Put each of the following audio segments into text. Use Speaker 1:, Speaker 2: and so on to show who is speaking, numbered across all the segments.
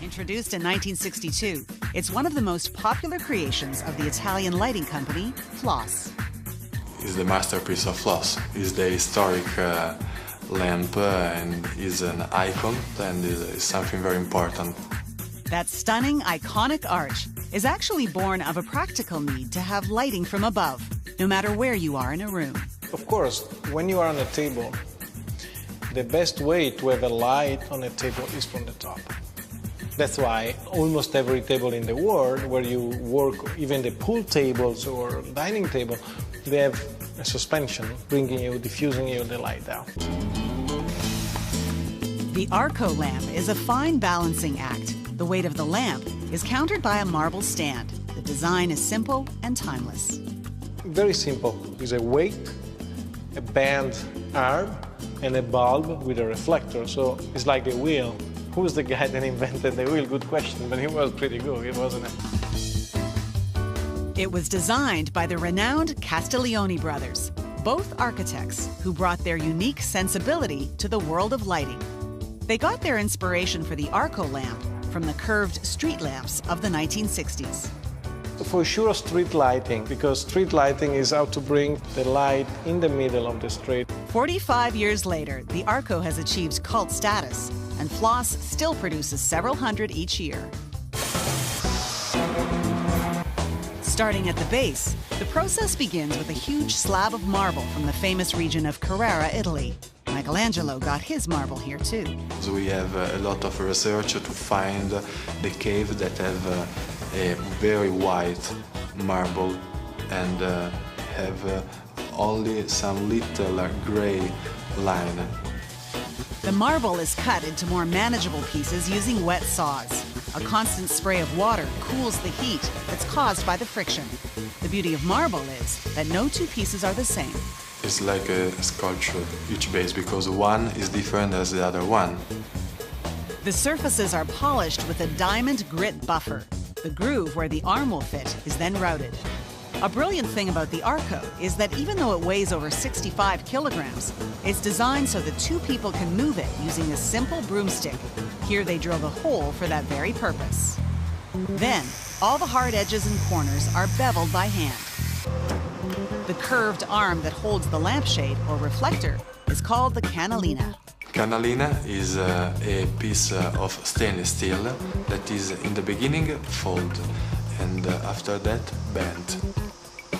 Speaker 1: Introduced in 1962, it's one of the most popular creations of the Italian lighting company, Flos.
Speaker 2: It's the masterpiece of Flos. It's the historic lamp and is an icon and is something very important.
Speaker 1: That stunning, iconic arch is actually born of a practical need to have lighting from above, no matter where you are in a room.
Speaker 3: Of course, when you are on a table, the best way to have a light on a table is from the top. That's why almost every table in the world where you work, even the pool tables or dining table, they have a suspension diffusing you the light out.
Speaker 1: The Arco lamp is a fine balancing act. The weight of the lamp is countered by a marble stand. The design is simple and timeless.
Speaker 3: Very simple. It's a weight, a band arm, and a bulb with a reflector. So it's like a wheel. Who's the guy that invented the wheel? Good question, but he was pretty good, wasn't it?
Speaker 1: It was designed by the renowned Castiglione brothers, both architects who brought their unique sensibility to the world of lighting. They got their inspiration for the Arco lamp from the curved street lamps of the 1960s.
Speaker 3: For sure, street lighting, because street lighting is how to bring the light in the middle of the street.
Speaker 1: 45 years later, the Arco has achieved cult status, and Flos still produces several hundred each year. Starting at the base, the process begins with a huge slab of marble from the famous region of Carrara, Italy. Michelangelo got his marble here too.
Speaker 2: So we have a lot of research to find the cave that have a very white marble and have only some little gray line.
Speaker 1: The marble is cut into more manageable pieces using wet saws. A constant spray of water cools the heat that's caused by the friction. The beauty of marble is that no two pieces are the same.
Speaker 2: It's like a sculpture, each base, because one is different as the other one.
Speaker 1: The surfaces are polished with a diamond grit buffer. The groove where the arm will fit is then routed. A brilliant thing about the Arco is that even though it weighs over 65 kilograms, it's designed so that two people can move it using a simple broomstick. Here they drill the hole for that very purpose. Then, all the hard edges and corners are beveled by hand. The curved arm that holds the lampshade, or reflector, is called the canalina.
Speaker 2: Canalina is a piece of stainless steel that is in the beginning fold and after that bent.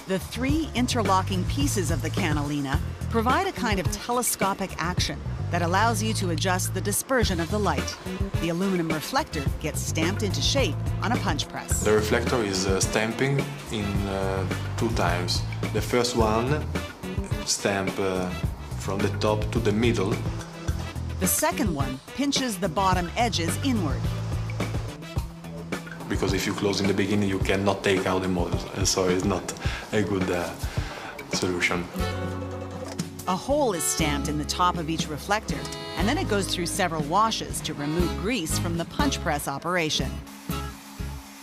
Speaker 1: The three interlocking pieces of the canalina provide a kind of telescopic action that allows you to adjust the dispersion of the light. The aluminum reflector gets stamped into shape on a punch press.
Speaker 2: The reflector is stamping in 2 times. The first one stamp from the top to the middle.
Speaker 1: The second one pinches the bottom edges inward.
Speaker 2: Because if you close in the beginning, you cannot take out the model, and so it's not a good solution.
Speaker 1: A hole is stamped in the top of each reflector, and then it goes through several washes to remove grease from the punch press operation.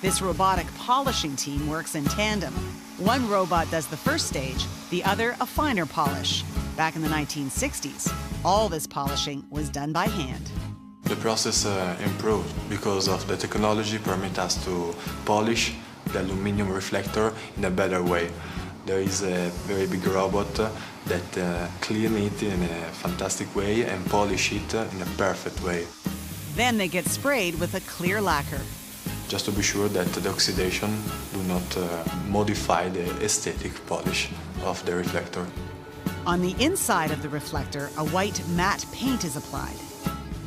Speaker 1: This robotic polishing team works in tandem. One robot does the first stage, the other a finer polish. Back in the 1960s, all this polishing was done by hand.
Speaker 2: The process improved because of the technology permit us to polish the aluminum reflector in a better way. There is a very big robot that clean it in a fantastic way and polish it in a perfect way.
Speaker 1: Then they get sprayed with a clear lacquer.
Speaker 2: Just to be sure that the oxidation do not modify the aesthetic polish of the reflector.
Speaker 1: On the inside of the reflector, a white matte paint is applied.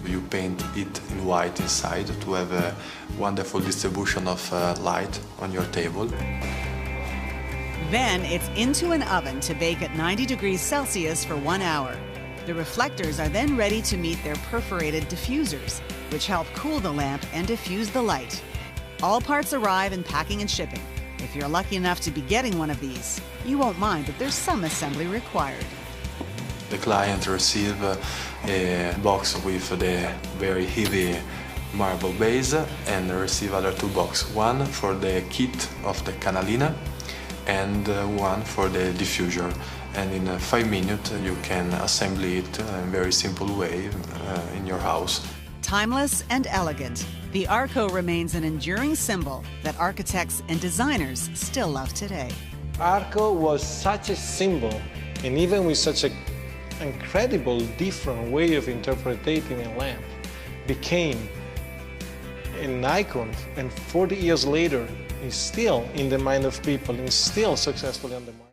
Speaker 2: You paint it in white inside to have a wonderful distribution of light on your table.
Speaker 1: Then it's into an oven to bake at 90 degrees Celsius for 1 hour. The reflectors are then ready to meet their perforated diffusers, which help cool the lamp and diffuse the light. All parts arrive in packing and shipping. If you're lucky enough to be getting one of these, you won't mind that there's some assembly required.
Speaker 2: The client receives a box with the very heavy marble base and receive other 2 boxes, one for the kit of the canalina and one for the diffuser. And in 5 minutes you can assemble it in a very simple way in your house.
Speaker 1: Timeless and elegant, the Arco remains an enduring symbol that architects and designers still love today.
Speaker 3: Arco was such a symbol, and even with such an incredible different way of interpreting a lamp, became an icon, and 40 years later is still in the mind of people and still successful on the market.